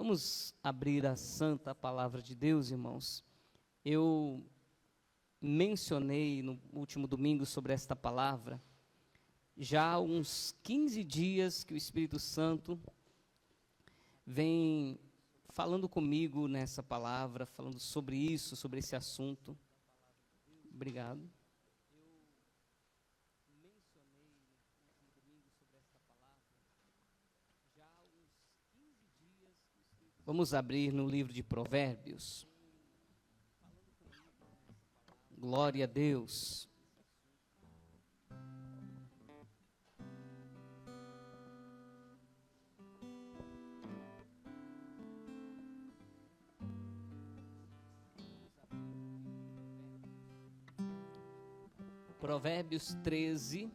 Vamos abrir a santa palavra de Deus, irmãos. Eu mencionei no último domingo sobre esta palavra, já há uns 15 dias que o Espírito Santo vem falando comigo nessa palavra, falando sobre isso, sobre esse assunto. Obrigado. Vamos abrir no livro de Provérbios. Glória a Deus. Provérbios 13.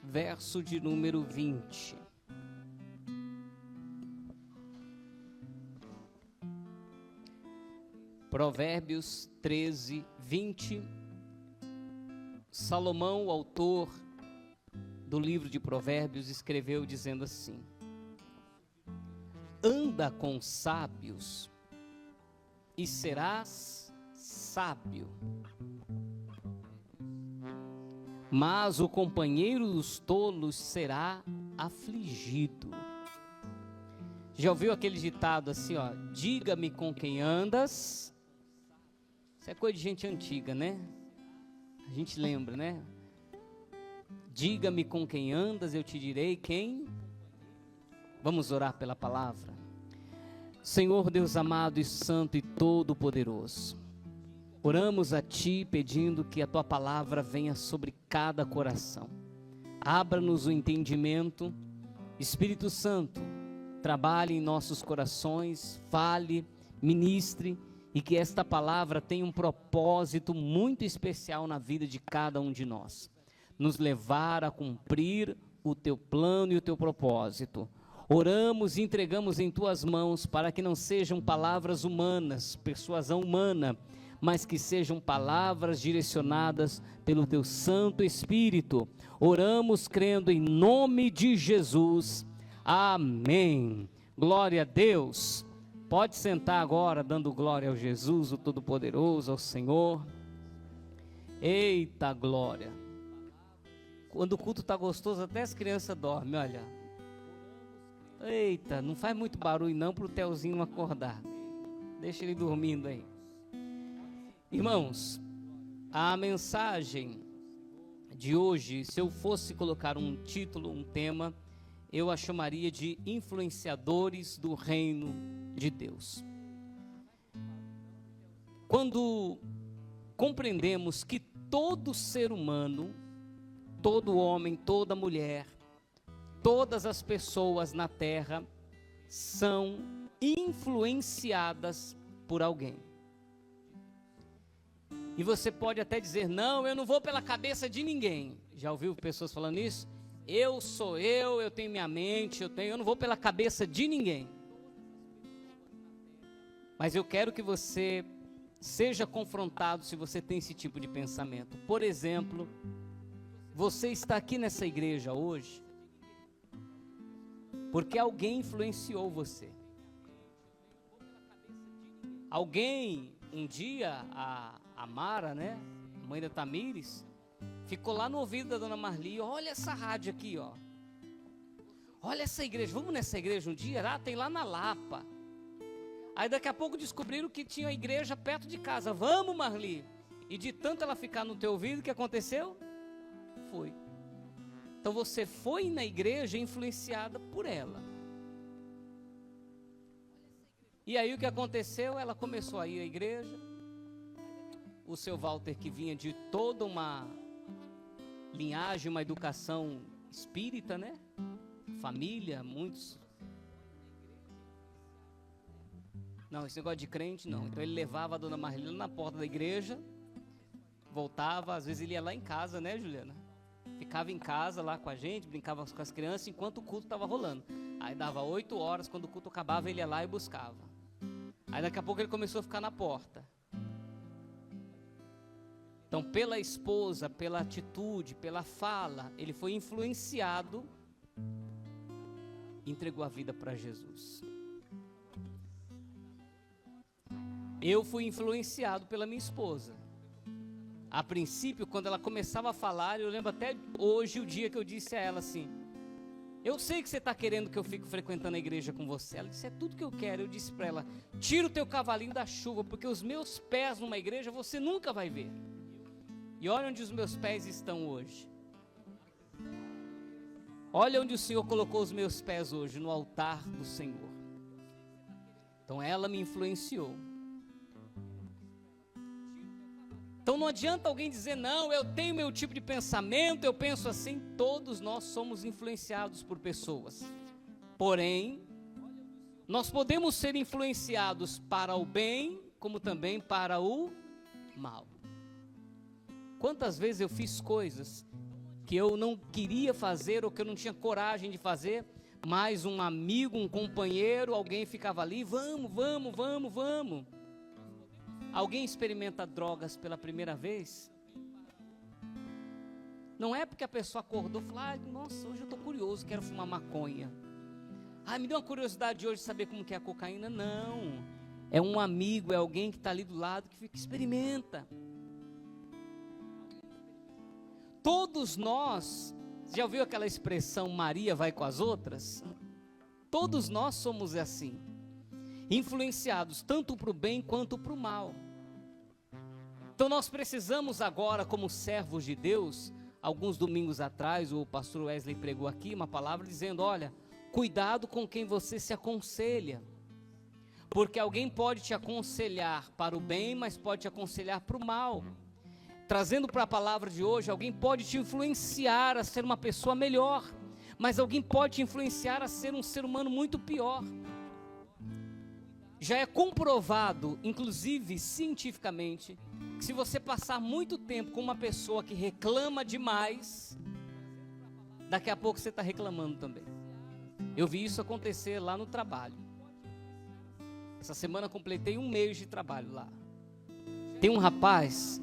Verso de número 20. Provérbios 13, 20. Salomão, o autor do livro de Provérbios, escreveu dizendo assim: anda com sábios e serás sábio, mas o companheiro dos tolos será afligido. Já ouviu aquele ditado assim, ó? Diga-me com quem andas. Isso é coisa de gente antiga, né? A gente lembra, né? Diga-me com quem andas, eu te direi quem. Vamos orar pela palavra. Senhor Deus amado e santo e todo-poderoso, oramos a Ti pedindo que a Tua palavra venha sobre cada coração. Abra-nos o entendimento. Espírito Santo, trabalhe em nossos corações, fale, ministre, e que esta palavra tenha um propósito muito especial na vida de cada um de nós. Nos levar a cumprir o Teu plano e o Teu propósito. Oramos e entregamos em Tuas mãos para que não sejam palavras humanas, persuasão humana, mas que sejam palavras direcionadas pelo Teu Santo Espírito. Oramos crendo em nome de Jesus. Amém. Glória a Deus. Pode sentar agora, dando glória ao Jesus, o Todo-Poderoso, ao Senhor. Eita glória. Quando o culto está gostoso, até as crianças dormem, olha. Eita, não faz muito barulho não para o Telzinho não acordar. Deixa ele dormindo aí. Irmãos, a mensagem de hoje, se eu fosse colocar um título, um tema, eu a chamaria de influenciadores do reino de Deus. Quando compreendemos que todo ser humano, todo homem, toda mulher, todas as pessoas na terra são influenciadas por alguém. E você pode até dizer, não, eu não vou pela cabeça de ninguém. Já ouviu pessoas falando isso? Eu sou eu tenho minha mente, eu não vou pela cabeça de ninguém. Mas eu quero que você seja confrontado se você tem esse tipo de pensamento. Por exemplo, você está aqui nessa igreja hoje porque alguém influenciou você. Alguém, um dia, a Mara, né, mãe da Tamires, ficou lá no ouvido da dona Marli, olha essa rádio aqui, ó. Olha essa igreja, vamos nessa igreja um dia? Ah, tem lá na Lapa. Aí daqui a pouco descobriram que tinha a igreja perto de casa. Vamos, Marli. E de tanto ela ficar no teu ouvido, o que aconteceu? Foi. Então você foi na igreja influenciada por ela. E aí o que aconteceu? Ela começou a ir à igreja. O seu Walter, que vinha de toda uma linhagem, uma educação espírita, né? Família, muitos. Não, esse negócio de crente não. Então ele levava a dona Marlene na porta da igreja, voltava, às vezes ele ia lá em casa, né, Juliana? Ficava em casa lá com a gente, brincava com as crianças enquanto o culto estava rolando. Aí dava 8 horas, quando o culto acabava, ele ia lá e buscava. Aí daqui a pouco ele começou a ficar na porta. Então, pela esposa, pela atitude, pela fala, ele foi influenciado e entregou a vida para Jesus. Eu fui influenciado pela minha esposa. A princípio, quando ela começava a falar, eu lembro até hoje o dia que eu disse a ela assim: eu sei que você está querendo que eu fique frequentando a igreja com você. Ela disse: é tudo que eu quero. Eu disse para ela: tira o teu cavalinho da chuva, porque os meus pés numa igreja você nunca vai ver. E olha onde os meus pés estão hoje. Olha onde o Senhor colocou os meus pés hoje, no altar do Senhor. Então ela me influenciou. Então não adianta alguém dizer: não, eu tenho meu tipo de pensamento, eu penso assim. Todos nós somos influenciados por pessoas. Porém, nós podemos ser influenciados para o bem, como também para o mal. Quantas vezes eu fiz coisas que eu não queria fazer ou que eu não tinha coragem de fazer, mas um amigo, um companheiro, alguém ficava ali: vamos. Alguém experimenta drogas pela primeira vez? Não é porque a pessoa acordou e falou: nossa, hoje eu estou curioso, quero fumar maconha. Me deu uma curiosidade hoje de saber como que é a cocaína. Não, é um amigo, é alguém que está ali do lado que fica, experimenta. Todos nós, já ouviu aquela expressão Maria vai com as outras? Todos nós somos assim, influenciados tanto para o bem quanto para o mal. Então nós precisamos agora, como servos de Deus, alguns domingos atrás o pastor Wesley pregou aqui uma palavra dizendo: olha, cuidado com quem você se aconselha, porque alguém pode te aconselhar para o bem, mas pode te aconselhar para o mal. Trazendo para a palavra de hoje, alguém pode te influenciar a ser uma pessoa melhor, mas alguém pode te influenciar a ser um ser humano muito pior. Já é comprovado, inclusive cientificamente, que se você passar muito tempo com uma pessoa que reclama demais, daqui a pouco você está reclamando também. Eu vi isso acontecer lá no trabalho. Essa semana completei 1 mês de trabalho lá. Tem um rapaz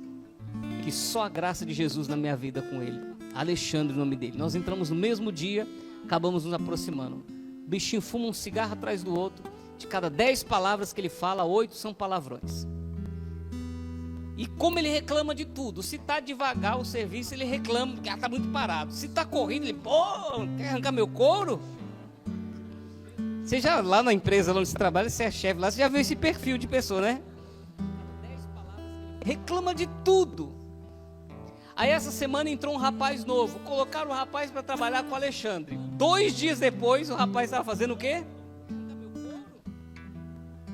que só a graça de Jesus na minha vida com ele, Alexandre, o nome dele. Nós entramos no mesmo dia, acabamos nos aproximando. O bichinho fuma um cigarro atrás do outro. De cada 10 palavras que ele fala, 8 são palavrões. E como ele reclama de tudo. Se está devagar o serviço, ele reclama porque está muito parado. Se está correndo, ele: quer arrancar meu couro? Você já, lá na empresa onde você trabalha, você é chefe lá, você já viu esse perfil de pessoa, né? Reclama de tudo. Aí essa semana entrou um rapaz novo. Colocaram o rapaz para trabalhar com o Alexandre. 2 dias depois, o rapaz estava fazendo o quê?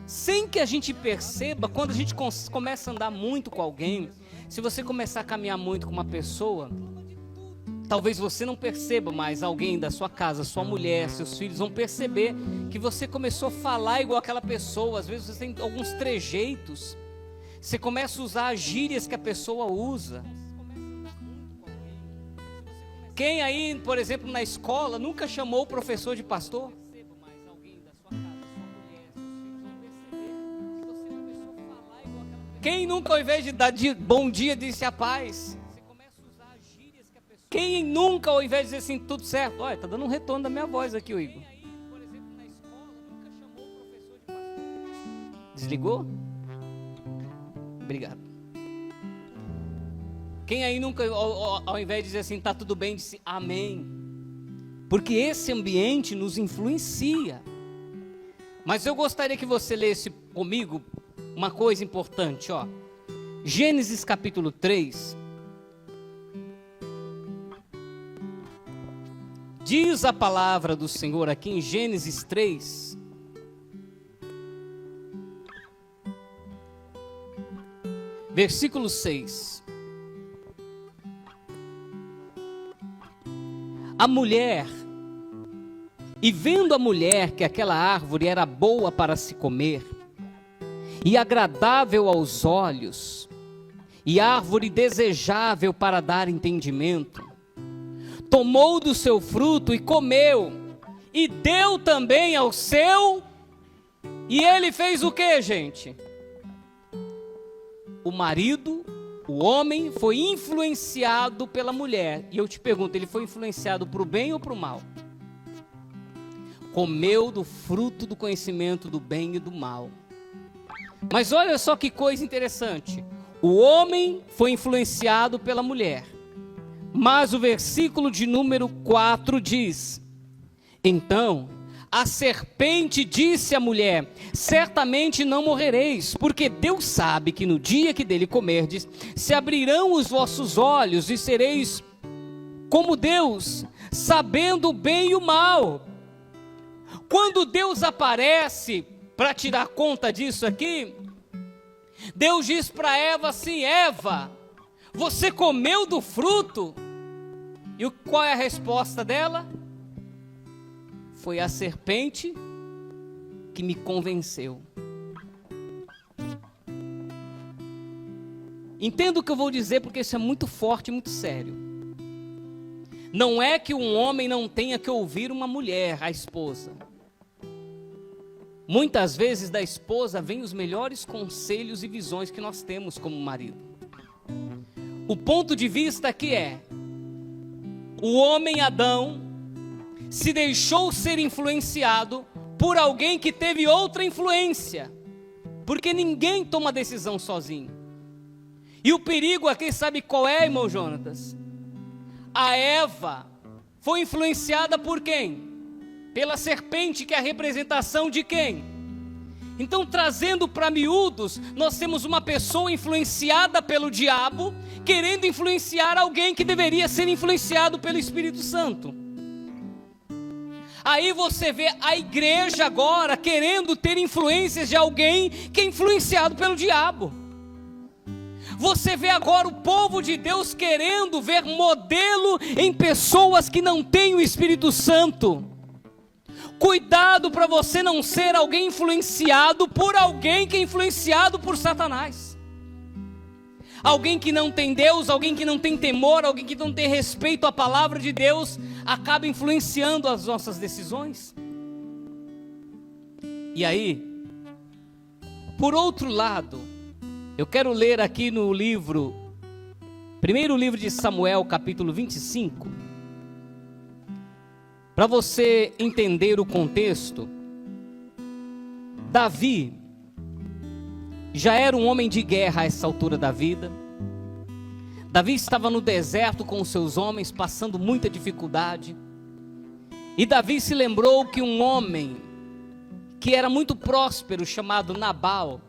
Sem que a gente perceba, quando a gente começa a andar muito com alguém, se você começar a caminhar muito com uma pessoa, talvez você não perceba, mas alguém da sua casa, sua mulher, seus filhos vão perceber que você começou a falar igual aquela pessoa. Às vezes você tem alguns trejeitos, você começa a usar as gírias que a pessoa usa. Quem aí, por exemplo, na escola, nunca chamou o professor de pastor? Quem nunca, ao invés de dar bom dia, disse a paz? Quem nunca, ao invés de dizer assim, tudo certo? Olha, está dando um retorno da minha voz aqui, o Igor. Desligou? Obrigado. Quem aí nunca, ao invés de dizer assim, está tudo bem, disse amém? Porque esse ambiente nos influencia. Mas eu gostaria que você lesse comigo uma coisa importante, ó. Gênesis capítulo 3. Diz a palavra do Senhor aqui em Gênesis 3. Versículo 6. A mulher, e vendo a mulher que aquela árvore era boa para se comer, e agradável aos olhos, e árvore desejável para dar entendimento, tomou do seu fruto e comeu, e deu também ao seu, e ele fez o que, gente? O marido O homem foi influenciado pela mulher. E eu te pergunto, ele foi influenciado para o bem ou para o mal? Comeu do fruto do conhecimento do bem e do mal. Mas olha só que coisa interessante. O homem foi influenciado pela mulher. Mas o versículo de número 4 diz: então a serpente disse à mulher: certamente não morrereis, porque Deus sabe que no dia que dele comerdes, se abrirão os vossos olhos e sereis como Deus, sabendo o bem e o mal. Quando Deus aparece para tirar conta disso aqui, Deus diz para Eva assim: Eva, você comeu do fruto? E qual é a resposta dela? Foi a serpente que me convenceu. Entenda o que eu vou dizer, porque isso é muito forte e muito sério. Não é que um homem não tenha que ouvir uma mulher, a esposa. Muitas vezes da esposa vêm os melhores conselhos e visões que nós temos como marido. O ponto de vista aqui é: o homem Adão se deixou ser influenciado por alguém que teve outra influência, porque ninguém toma decisão sozinho. E o perigo aqui, sabe qual é, irmão Jonatas? A Eva foi influenciada por quem? Pela serpente, que é a representação de quem? Então, trazendo para miúdos, nós temos uma pessoa influenciada pelo diabo, querendo influenciar alguém que deveria ser influenciado pelo Espírito Santo. Aí você vê a igreja agora querendo ter influências de alguém que é influenciado pelo diabo. Você vê agora o povo de Deus querendo ver modelo em pessoas que não têm o Espírito Santo. Cuidado para você não ser alguém influenciado por alguém que é influenciado por Satanás. Alguém que não tem Deus, alguém que não tem temor, alguém que não tem respeito à palavra de Deus, acaba influenciando as nossas decisões. E aí, por outro lado, eu quero ler aqui no livro, primeiro livro de Samuel, capítulo 25, para você entender o contexto. Davi já era um homem de guerra a essa altura da vida. Davi estava no deserto com os seus homens, passando muita dificuldade. E Davi se lembrou que um homem que era muito próspero, chamado Nabal,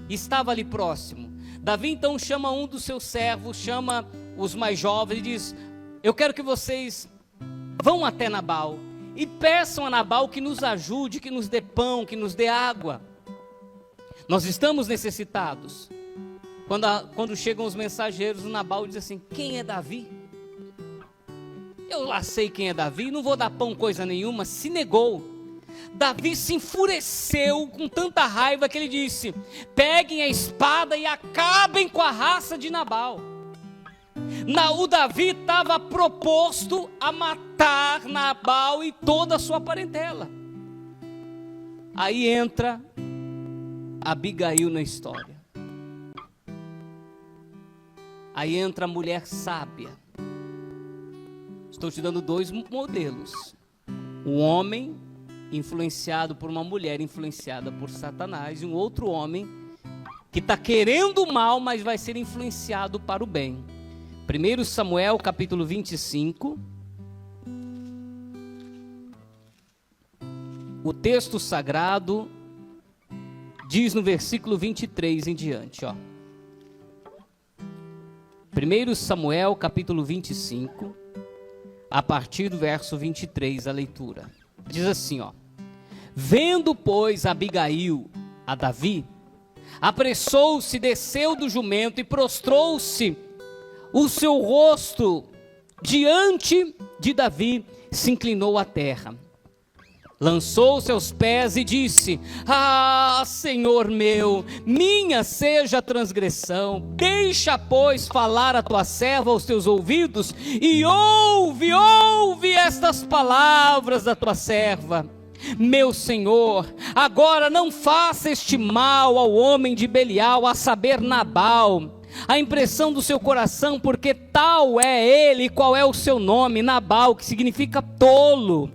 estava ali próximo. Davi então chama um dos seus servos, chama os mais jovens e diz: eu quero que vocês vão até Nabal e peçam a Nabal que nos ajude, que nos dê pão, que nos dê água. Nós estamos necessitados. Quando chegam os mensageiros, o Nabal diz assim: quem é Davi? Eu lá sei quem é Davi, não vou dar pão coisa nenhuma. Se negou. Davi se enfureceu com tanta raiva que ele disse: peguem a espada e acabem com a raça de Nabal. O Davi estava proposto a matar Nabal e toda a sua parentela. Aí entra Abigail na história. Aí entra a mulher sábia. Estou te dando dois modelos: um homem influenciado por uma mulher influenciada por Satanás, e um outro homem que está querendo o mal, mas vai ser influenciado para o bem. 1 Samuel capítulo 25. O texto sagrado diz no versículo 23 em diante, ó. 1 Samuel capítulo 25, a partir do verso 23, a leitura. Diz assim, ó: vendo, pois, Abigail a Davi, apressou-se, desceu do jumento e prostrou-se o seu rosto diante de Davi, se inclinou à terra. Lançou-se aos pés e disse: ah, Senhor meu, minha seja a transgressão, deixa, pois, falar a tua serva aos teus ouvidos, e ouve estas palavras da tua serva. Meu Senhor, agora não faça este mal ao homem de Belial, a saber, Nabal, a impressão do seu coração, porque tal é ele. Qual é o seu nome? Nabal, que significa tolo.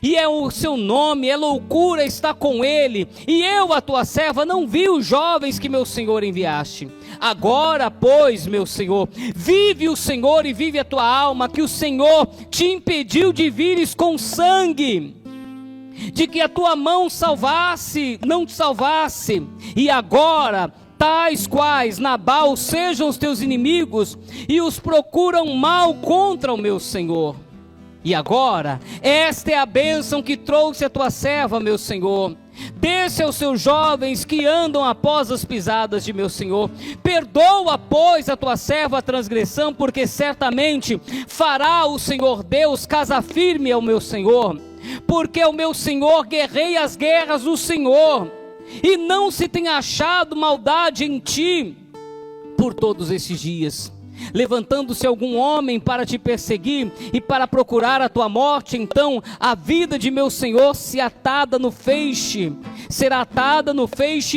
E é o seu nome, é loucura está com ele. E eu, a tua serva, não vi os jovens que meu senhor enviaste. Agora, pois, meu senhor, vive o Senhor e vive a tua alma, que o Senhor te impediu de vires com sangue, de que a tua mão não te salvasse. E agora, tais quais Nabal sejam os teus inimigos e os procuram mal contra o meu senhor. E agora, esta é a bênção que trouxe a tua serva, meu senhor. Desce aos seus jovens que andam após as pisadas de meu senhor. Perdoa, pois, a tua serva a transgressão, porque certamente fará o Senhor Deus casa firme ao meu senhor. Porque o meu senhor guerreia as guerras do Senhor, e não se tem achado maldade em ti por todos esses dias. Levantando-se algum homem para te perseguir e para procurar a tua morte, então a vida de meu senhor será atada no feixe,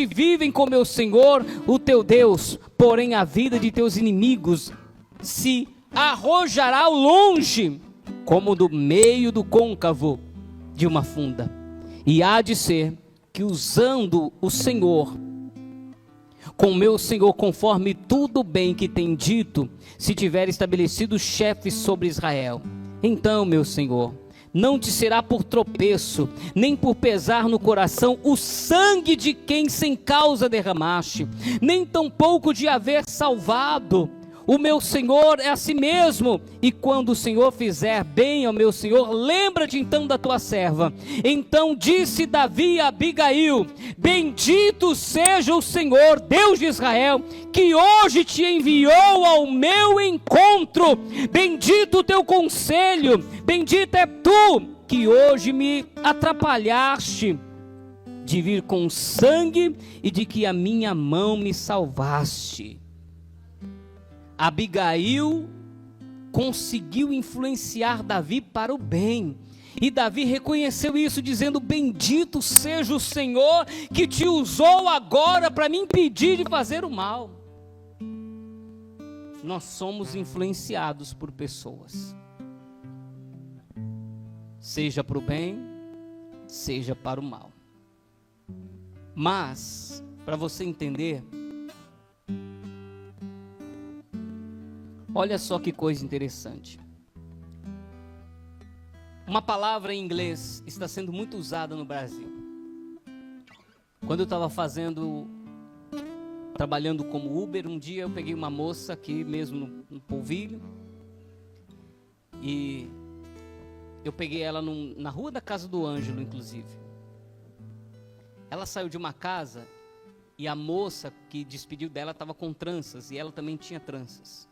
e vivem com meu senhor, o teu Deus. Porém a vida de teus inimigos se arrojará ao longe, como do meio do côncavo de uma funda. E há de ser que, usando o Senhor com meu senhor, conforme tudo bem que tem dito, se tiver estabelecido chefes sobre Israel, então, meu senhor, não te será por tropeço, nem por pesar no coração o sangue de quem sem causa derramaste, nem tampouco de haver salvado. O meu senhor é a si mesmo, e quando o Senhor fizer bem ao meu senhor, lembra-te então da tua serva. Então disse Davi a Abigail: bendito seja o Senhor, Deus de Israel, que hoje te enviou ao meu encontro. Bendito o teu conselho, bendita é tu, que hoje me atrapalhaste de vir com sangue, e de que a minha mão me salvaste. Abigail conseguiu influenciar Davi para o bem, e Davi reconheceu isso, dizendo: bendito seja o Senhor que te usou agora para me impedir de fazer o mal. Nós somos influenciados por pessoas, seja para o bem, seja para o mal. Mas, para você entender, olha só que coisa interessante. Uma palavra em inglês está sendo muito usada no Brasil. Quando eu estava trabalhando como Uber, um dia eu peguei uma moça aqui mesmo no Polvilho, e eu peguei ela na rua da casa do Ângelo, inclusive. Ela saiu de uma casa e a moça que despediu dela estava com tranças, e ela também tinha tranças.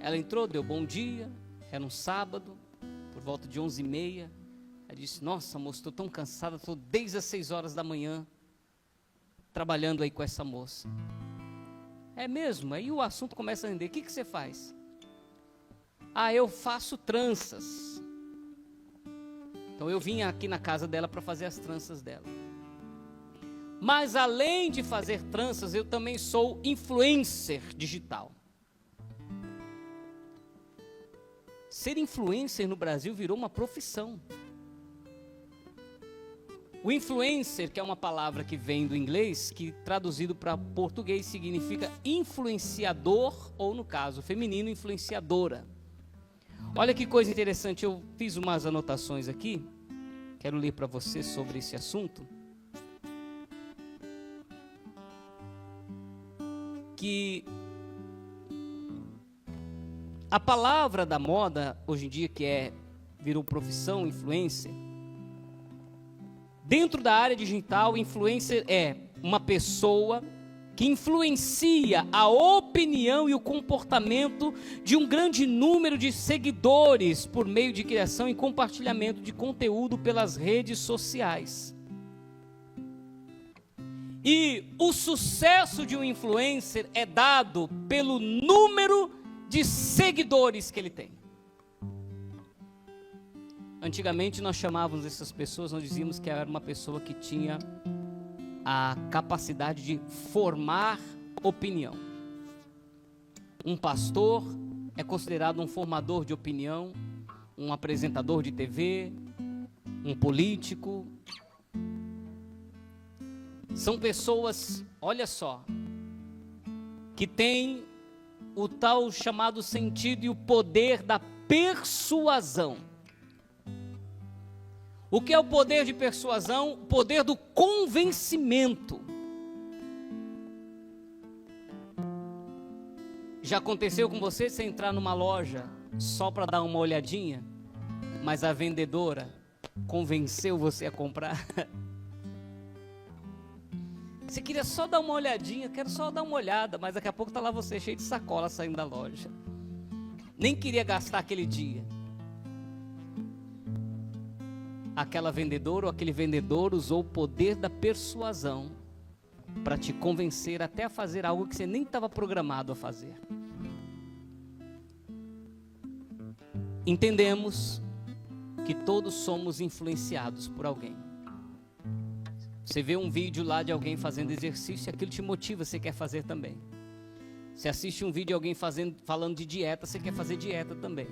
Ela entrou, deu bom dia, era um sábado, por volta de 11h30. Ela disse: nossa, moça, estou tão cansada, estou desde as 6 horas da manhã, trabalhando aí com essa moça. É mesmo? Aí o assunto começa a render. O que você faz? Ah, eu faço tranças. Então eu vim aqui na casa dela para fazer as tranças dela. Mas além de fazer tranças, eu também sou influencer digital. Ser influencer no Brasil virou uma profissão. O influencer, que é uma palavra que vem do inglês, que traduzido para português significa influenciador, ou no caso feminino, influenciadora. Olha que coisa interessante, eu fiz umas anotações aqui, quero ler para você sobre esse assunto. Que a palavra da moda, hoje em dia, que virou profissão, influencer. Dentro da área digital, influencer é uma pessoa que influencia a opinião e o comportamento de um grande número de seguidores por meio de criação e compartilhamento de conteúdo pelas redes sociais. E o sucesso de um influencer é dado pelo número de seguidores que ele tem. Antigamente nós chamávamos essas pessoas, nós dizíamos que era uma pessoa que tinha a capacidade de formar opinião. Um pastor é considerado um formador de opinião, um apresentador de TV, um político. São pessoas, olha só, que têm o tal chamado sentido e o poder da persuasão. O que é o poder de persuasão? O poder do convencimento. Já aconteceu com você entrar numa loja só para dar uma olhadinha, mas a vendedora convenceu você a comprar? Você queria só dar uma olhadinha, quero só dar uma olhada, mas daqui a pouco está lá você cheio de sacola saindo da loja. Nem queria gastar aquele dia. Aquela vendedora ou aquele vendedor usou o poder da persuasão para te convencer até a fazer algo que você nem estava programado a fazer. Entendemos que todos somos influenciados por alguém. Você vê um vídeo lá de alguém fazendo exercício, aquilo te motiva, você quer fazer também. Você assiste um vídeo de alguém falando de dieta, você quer fazer dieta também.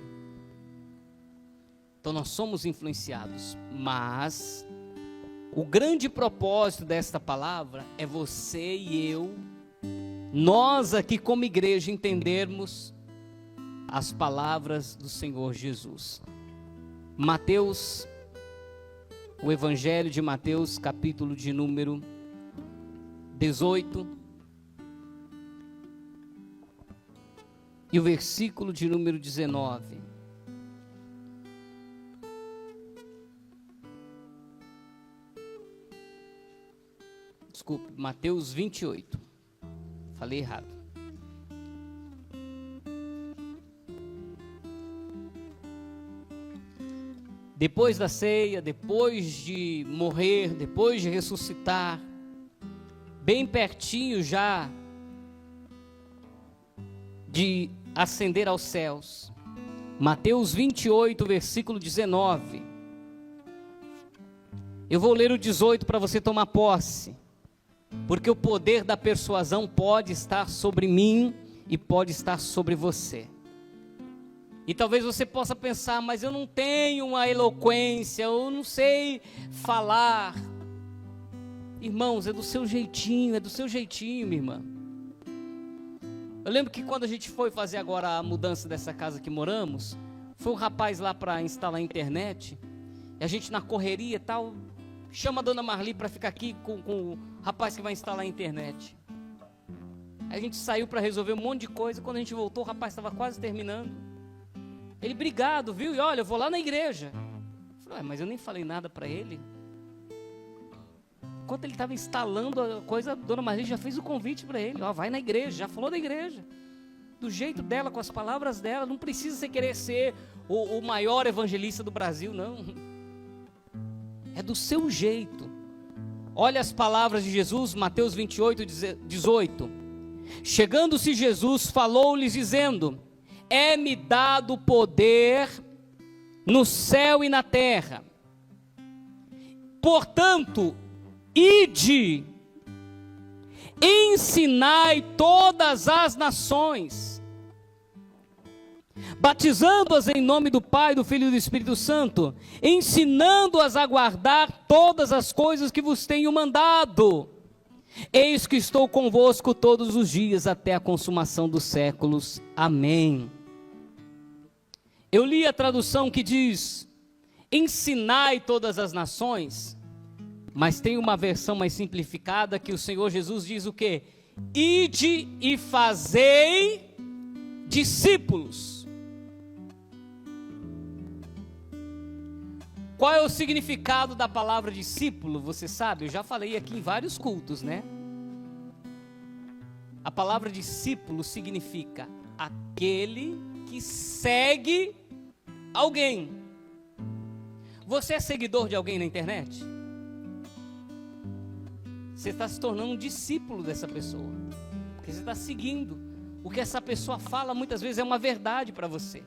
Então nós somos influenciados, mas o grande propósito desta palavra é você e eu, nós aqui como igreja, entendermos as palavras do Senhor Jesus. Mateus, o Evangelho de Mateus, capítulo de número 18, e o versículo de número 19. Desculpe, Mateus 28. Falei errado. Depois da ceia, depois de morrer, depois de ressuscitar, bem pertinho já de ascender aos céus. Mateus 28, versículo 19. Eu vou ler o 18 para você tomar posse, porque o poder da persuasão pode estar sobre mim e pode estar sobre você. E talvez você possa pensar, mas eu não tenho uma eloquência, eu não sei falar. Irmãos, é do seu jeitinho, minha irmã. Eu lembro que quando a gente foi fazer agora a mudança dessa casa que moramos, foi um rapaz lá para instalar a internet, e a gente na correria e tal, chama a dona Marli para ficar aqui com o rapaz que vai instalar a internet. Aí a gente saiu para resolver um monte de coisa, quando a gente voltou o rapaz estava quase terminando. Ele, obrigado, viu? E olha, eu vou lá na igreja. Eu falei, mas eu nem falei nada para ele. Enquanto ele estava instalando a coisa, a dona Maria já fez o convite para ele. Ó, vai na igreja, já falou da igreja. Do jeito dela, com as palavras dela. Não precisa você querer ser o maior evangelista do Brasil, não. É do seu jeito. Olha as palavras de Jesus, Mateus 28, 18. Chegando-se Jesus, falou-lhes dizendo: é-me dado poder no céu e na terra. Portanto, ide, ensinai todas as nações, batizando-as em nome do Pai, do Filho e do Espírito Santo, ensinando-as a guardar todas as coisas que vos tenho mandado. Eis que estou convosco todos os dias até a consumação dos séculos. Amém. Eu li a tradução que diz: ensinai todas as nações, mas tem uma versão mais simplificada que o Senhor Jesus diz o quê? Ide e fazei discípulos. Qual é o significado da palavra discípulo? Você sabe, eu já falei aqui em vários cultos, né? A palavra discípulo significa aquele que segue alguém. Você é seguidor de alguém na internet? Você está se tornando um discípulo dessa pessoa, porque você está seguindo. O que essa pessoa fala muitas vezes é uma verdade para você.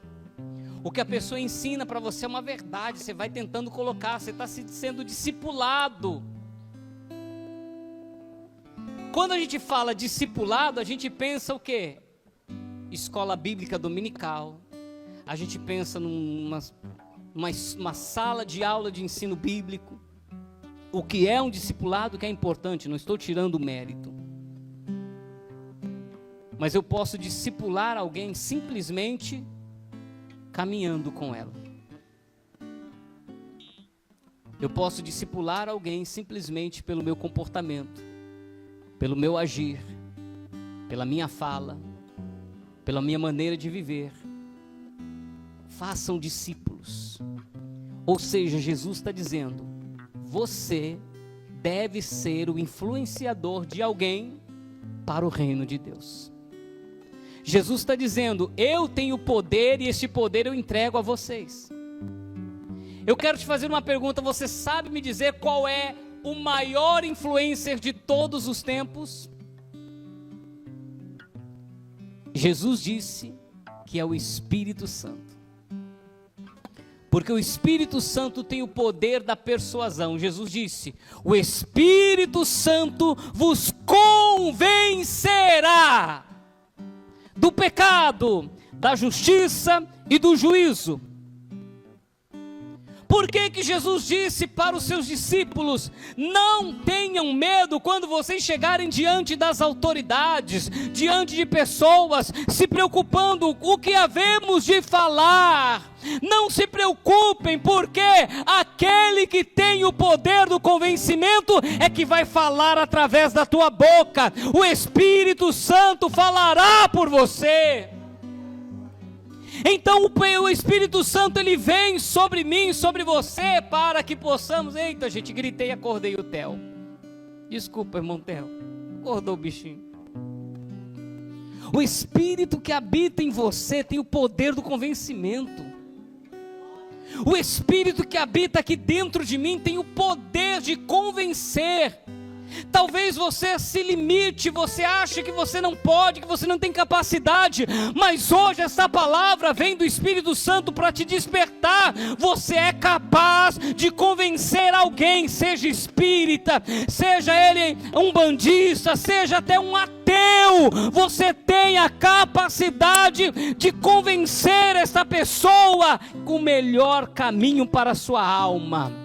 O que a pessoa ensina para você é uma verdade, você vai tentando colocar, você está sendo discipulado. quando a gente fala discipulado, a gente pensa o quê? Escola bíblica dominical. A gente pensa numa sala de aula de ensino bíblico. O que é um discipulado que é importante, não estou tirando o mérito. Mas eu posso discipular alguém simplesmente caminhando com ela. Eu posso discipular alguém simplesmente pelo meu comportamento, pelo meu agir, pela minha fala, pela minha maneira de viver. Façam discípulos. Ou seja, Jesus está dizendo, você deve ser o influenciador de alguém para o reino de Deus. Jesus está dizendo, eu tenho poder e esse poder eu entrego a vocês. Eu quero te fazer uma pergunta, você sabe me dizer qual é o maior influencer de todos os tempos? Jesus disse que é o Espírito Santo. Porque o Espírito Santo tem o poder da persuasão. Jesus disse, o Espírito Santo vos convencerá do pecado, da justiça e do juízo. Por que que Jesus disse para os seus discípulos, não tenham medo quando vocês chegarem diante das autoridades, diante de pessoas, se preocupando o que havemos de falar? Não se preocupem, porque aquele que tem o poder do convencimento é que vai falar através da tua boca. O Espírito Santo falará por você. Então o Espírito Santo ele vem sobre mim, sobre você, para que possamos... Eita, gente, gritei e acordei o Theo. Desculpa, irmão Theo, acordou o bichinho. O Espírito que habita em você tem o poder do convencimento. O Espírito que habita aqui dentro de mim tem o poder de convencer. Talvez você se limite, você acha que você não pode, que você não tem capacidade, mas hoje essa palavra vem do Espírito Santo para te despertar. Você é capaz de convencer alguém, seja espírita, seja ele um bandista, seja até um ateu. Você tem a capacidade de convencer essa pessoa com o melhor caminho para a sua alma.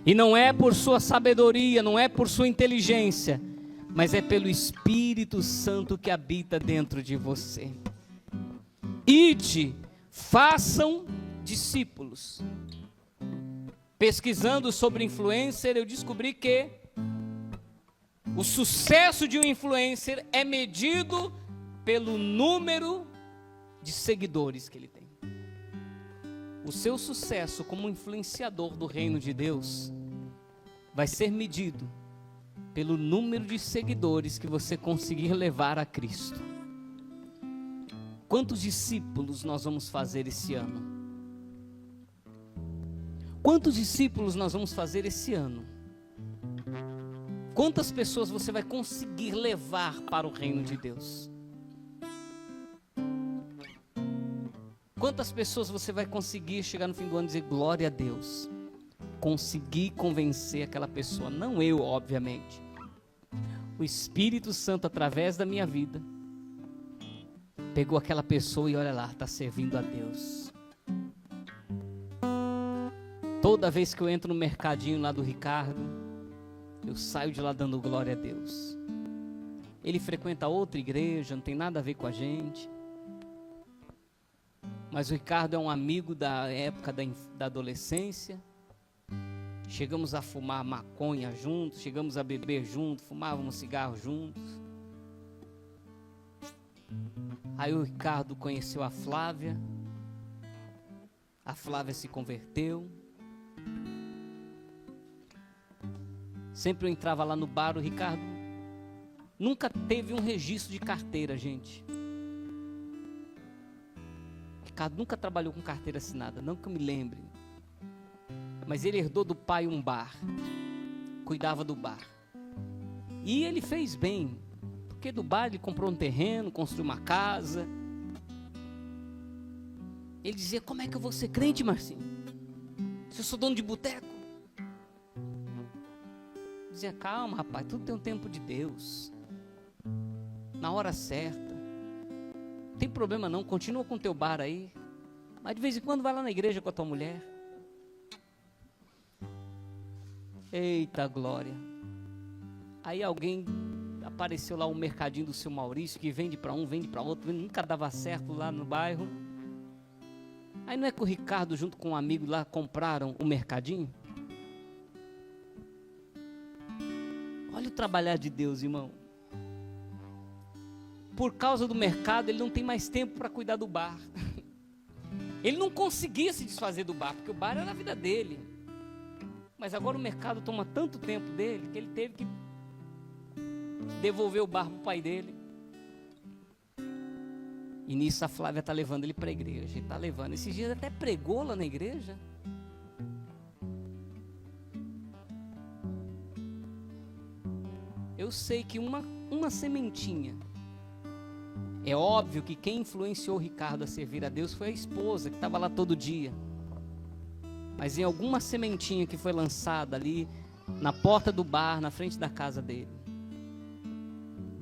E não é por sua sabedoria, não é por sua inteligência, mas é pelo Espírito Santo que habita dentro de você. Ide, façam discípulos. Pesquisando sobre influencer, eu descobri que o sucesso de um influencer é medido pelo número de seguidores que ele tem. O seu sucesso como influenciador do reino de Deus vai ser medido pelo número de seguidores que você conseguir levar a Cristo. Quantos discípulos nós vamos fazer esse ano? Quantos discípulos nós vamos fazer esse ano? Quantas pessoas você vai conseguir levar para o reino de Deus? Quantas pessoas você vai conseguir chegar no fim do ano e dizer glória a Deus? Conseguir convencer aquela pessoa, não eu, obviamente. O Espírito Santo, através da minha vida, pegou aquela pessoa e olha lá, está servindo a Deus. Toda vez que eu entro no mercadinho lá do Ricardo, eu saio de lá dando glória a Deus. Ele frequenta outra igreja, não tem nada a ver com a gente. Mas o Ricardo é um amigo da época da adolescência. Chegamos a fumar maconha juntos, chegamos a beber juntos, fumávamos cigarro juntos. Aí o Ricardo conheceu a Flávia se converteu. Sempre eu entrava lá no bar, o Ricardo nunca teve um registro de carteira, gente. O Ricardo nunca trabalhou com carteira assinada, não que eu me lembre. Mas ele herdou do pai um bar, cuidava do bar. E ele fez bem, porque do bar ele comprou um terreno, construiu uma casa. Ele dizia, como é que eu vou ser crente, Marcinho? Se eu sou dono de boteco? Dizia, calma, rapaz, tudo tem um tempo de Deus. Na hora certa. Não tem problema não, continua com o teu bar aí. Mas de vez em quando vai lá na igreja com a tua mulher. Eita glória. Aí alguém apareceu lá, um mercadinho do seu Maurício, que vende para um, vende para outro, nunca dava certo lá no bairro. Aí não é que o Ricardo junto com um amigo lá compraram um mercadinho? Olha o trabalhar de Deus, irmão. Por causa do mercado, ele não tem mais tempo para cuidar do bar. Ele não conseguia se desfazer do bar, porque o bar era a vida dele. Mas agora o mercado toma tanto tempo dele, que ele teve que devolver o bar para o pai dele. E nisso a Flávia está levando ele para a igreja. Ele está levando. Esses dias até pregou lá na igreja. Eu sei que uma sementinha. É óbvio que quem influenciou o Ricardo a servir a Deus foi a esposa, que estava lá todo dia. Mas em alguma sementinha que foi lançada ali, na porta do bar, na frente da casa dele.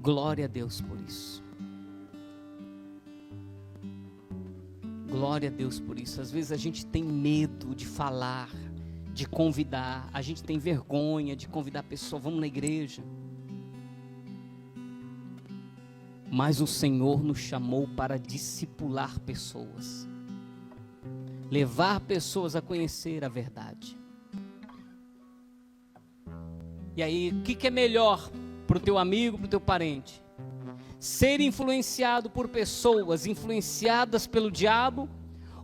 Glória a Deus por isso. Glória a Deus por isso. Às vezes a gente tem medo de falar, de convidar. A gente tem vergonha de convidar a pessoa. Vamos na igreja. Mas o Senhor nos chamou para discipular pessoas. Levar pessoas a conhecer a verdade. E aí, o que é melhor para o teu amigo, para o teu parente? Ser influenciado por pessoas influenciadas pelo diabo,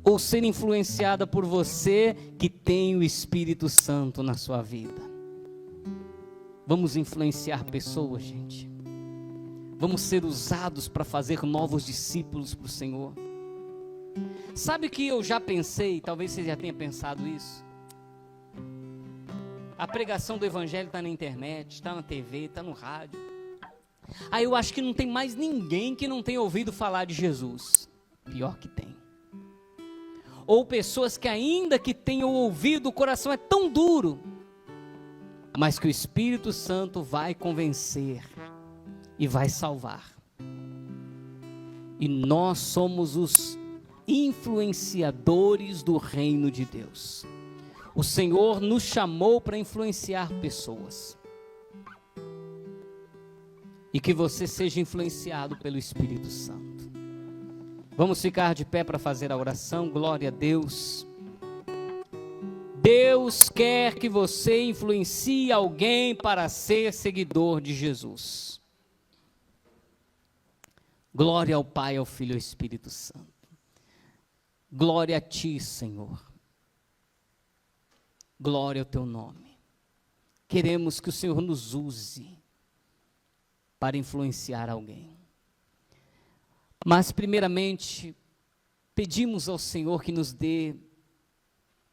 ou ser influenciada por você que tem o Espírito Santo na sua vida? Vamos influenciar pessoas, gente. Vamos ser usados para fazer novos discípulos para o Senhor. Sabe o que eu já pensei? Talvez você já tenha pensado isso. A pregação do Evangelho está na internet, está na TV, está no rádio. Aí eu acho que não tem mais ninguém que não tenha ouvido falar de Jesus. Pior que tem. Ou pessoas que ainda que tenham ouvido, o coração é tão duro, mas que o Espírito Santo vai convencer e vai salvar. E nós somos os influenciadores do reino de Deus. O Senhor nos chamou para influenciar pessoas. E que você seja influenciado pelo Espírito Santo. Vamos ficar de pé para fazer a oração. Glória a Deus. Deus quer que você influencie alguém para ser seguidor de Jesus. Glória ao Pai, ao Filho e ao Espírito Santo. Glória a Ti, Senhor. Glória ao Teu nome. Queremos que o Senhor nos use para influenciar alguém. Mas primeiramente, pedimos ao Senhor que nos dê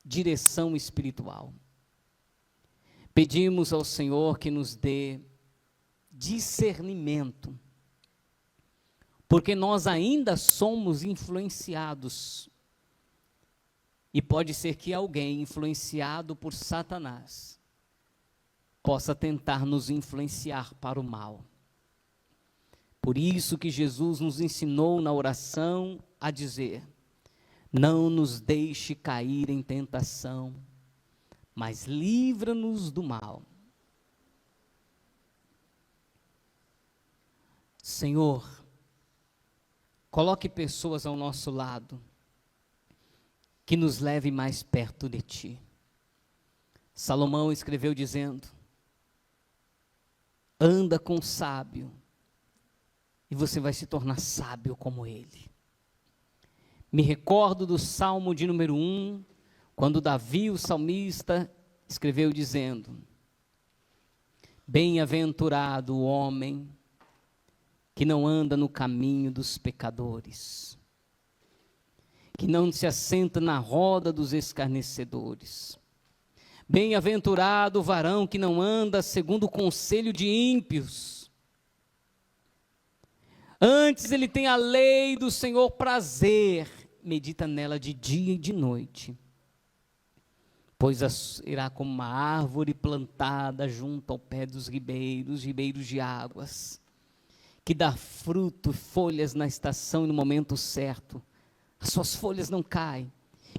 direção espiritual. Pedimos ao Senhor que nos dê discernimento. Porque nós ainda somos influenciados. E pode ser que alguém influenciado por Satanás possa tentar nos influenciar para o mal. Por isso que Jesus nos ensinou na oração a dizer: não nos deixe cair em tentação, mas livra-nos do mal. Senhor, coloque pessoas ao nosso lado que nos leve mais perto de Ti. Salomão escreveu dizendo: anda com o sábio e você vai se tornar sábio como ele. Me recordo do Salmo de número 1, quando Davi, o salmista, escreveu dizendo: bem-aventurado o homem que não anda no caminho dos pecadores, que não se assenta na roda dos escarnecedores. Bem-aventurado o varão que não anda segundo o conselho de ímpios. Antes ele tem a lei do Senhor prazer, medita nela de dia e de noite. pois será como uma árvore plantada junto ao pé dos ribeiros de águas, que dá fruto, folhas na estação e no momento certo. As suas folhas não caem,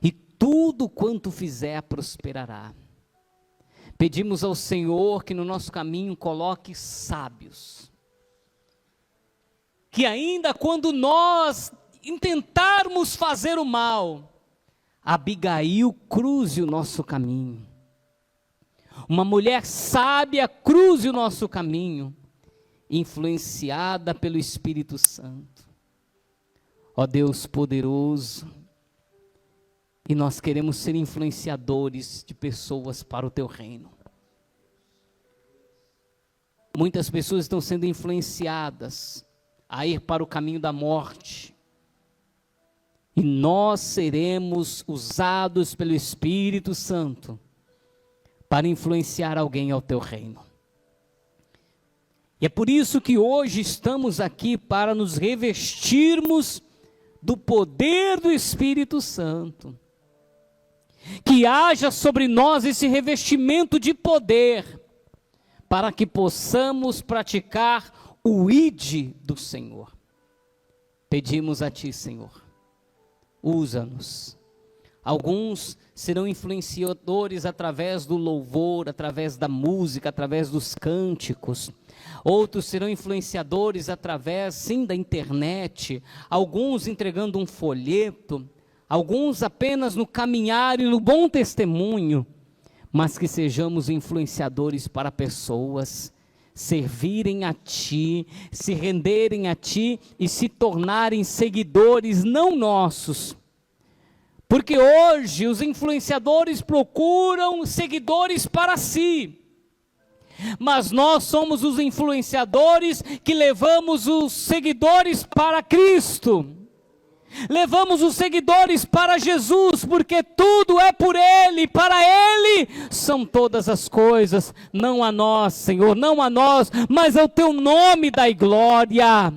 e tudo quanto fizer prosperará. Pedimos ao Senhor que no nosso caminho coloque sábios, que ainda quando nós intentarmos fazer o mal, Abigail cruze o nosso caminho. Uma mulher sábia cruze o nosso caminho, influenciada pelo Espírito Santo. Ó Deus poderoso, e nós queremos ser influenciadores de pessoas para o teu reino. Muitas pessoas estão sendo influenciadas a ir para o caminho da morte, e nós seremos usados pelo Espírito Santo para influenciar alguém ao teu reino. E é por isso que hoje estamos aqui para nos revestirmos do poder do Espírito Santo. Que haja sobre nós esse revestimento de poder, para que possamos praticar o ID do Senhor. Pedimos a Ti, Senhor, usa-nos. Alguns serão influenciadores através do louvor, através da música, através dos cânticos. Outros serão influenciadores através, sim, da internet. Alguns entregando um folheto. Alguns apenas no caminhar e no bom testemunho. Mas que sejamos influenciadores para pessoas servirem a Ti, se renderem a Ti e se tornarem seguidores não nossos. Porque hoje os influenciadores procuram seguidores para si, mas nós somos os influenciadores que levamos os seguidores para Cristo. Levamos os seguidores para Jesus, porque tudo é por Ele, para Ele são todas as coisas, não a nós, Senhor, não a nós, mas ao Teu nome dai glória.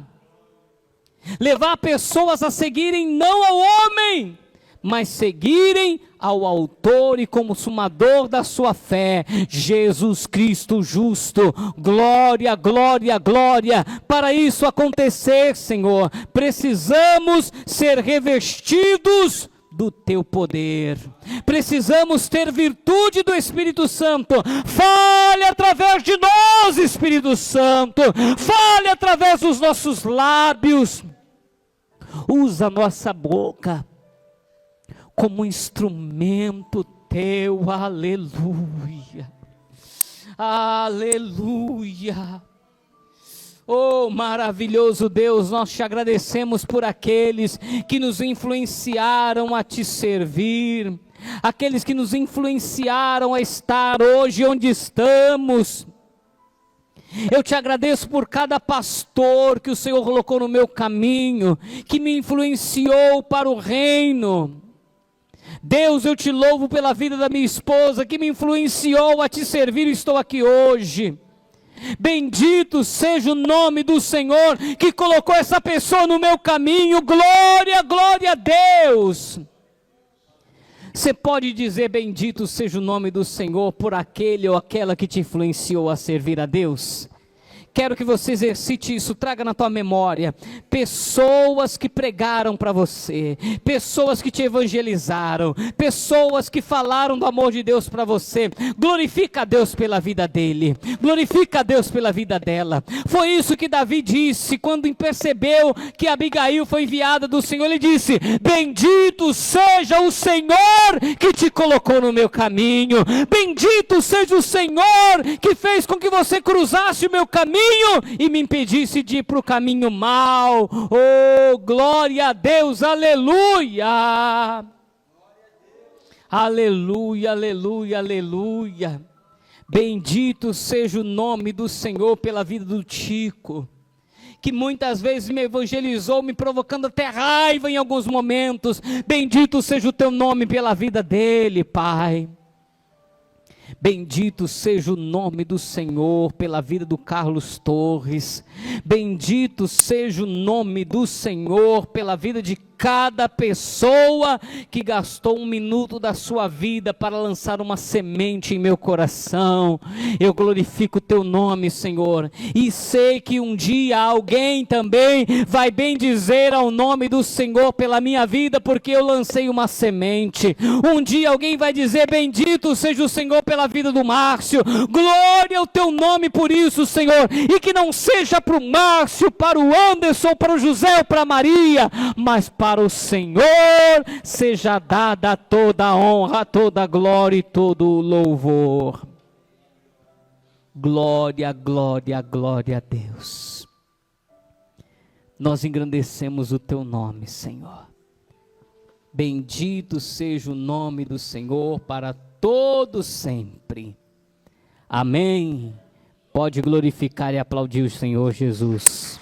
Levar pessoas a seguirem não ao homem, mas seguirem ao autor e consumador da sua fé, Jesus Cristo justo. Glória, glória, glória. Para isso acontecer, Senhor, precisamos ser revestidos do Teu poder. Precisamos ter virtude do Espírito Santo. Fale através de nós, Espírito Santo. Fale através dos nossos lábios. Usa a nossa boca como instrumento Teu, aleluia, aleluia. Oh maravilhoso Deus, nós Te agradecemos por aqueles que nos influenciaram a Te servir, aqueles que nos influenciaram a estar hoje onde estamos. Eu Te agradeço por cada pastor que o Senhor colocou no meu caminho, que me influenciou para o reino. Deus, eu Te louvo pela vida da minha esposa, que me influenciou a Te servir e estou aqui hoje. Bendito seja o nome do Senhor, que colocou essa pessoa no meu caminho. Glória, glória a Deus. Você pode dizer bendito seja o nome do Senhor por aquele ou aquela que te influenciou a servir a Deus? Quero que você exercite isso, traga na tua memória, pessoas que pregaram para você, pessoas que te evangelizaram, pessoas que falaram do amor de Deus para você. Glorifica a Deus pela vida dele, glorifica a Deus pela vida dela. Foi isso que Davi disse, quando percebeu que Abigail foi enviada do Senhor, ele disse: bendito seja o Senhor que te colocou no meu caminho, bendito seja o Senhor que fez com que você cruzasse o meu caminho e me impedisse de ir para o caminho mau. Oh, glória a Deus, aleluia, aleluia, aleluia, aleluia. Bendito seja o nome do Senhor pela vida do Tico, que muitas vezes me evangelizou, me provocando até raiva em alguns momentos. Bendito seja o Teu nome pela vida dele, Pai. Bendito seja o nome do Senhor pela vida do Carlos Torres. Bendito seja o nome do Senhor pela vida de cada pessoa que gastou um minuto da sua vida para lançar uma semente em meu coração. Eu glorifico o teu nome, Senhor, e sei que um dia alguém também vai bendizer ao nome do Senhor pela minha vida, porque eu lancei uma semente. Um dia alguém vai dizer: bendito seja o Senhor pela vida do Márcio, glória ao teu nome por isso, Senhor, e que não seja para o Márcio, para o Anderson, para o José ou para a Maria, mas para o Senhor seja dada toda a honra, toda a glória e todo o louvor. Glória, glória, glória a Deus. Nós engrandecemos o teu nome, Senhor. Bendito seja o nome do Senhor para todo sempre. Amém. Pode glorificar e aplaudir o Senhor Jesus.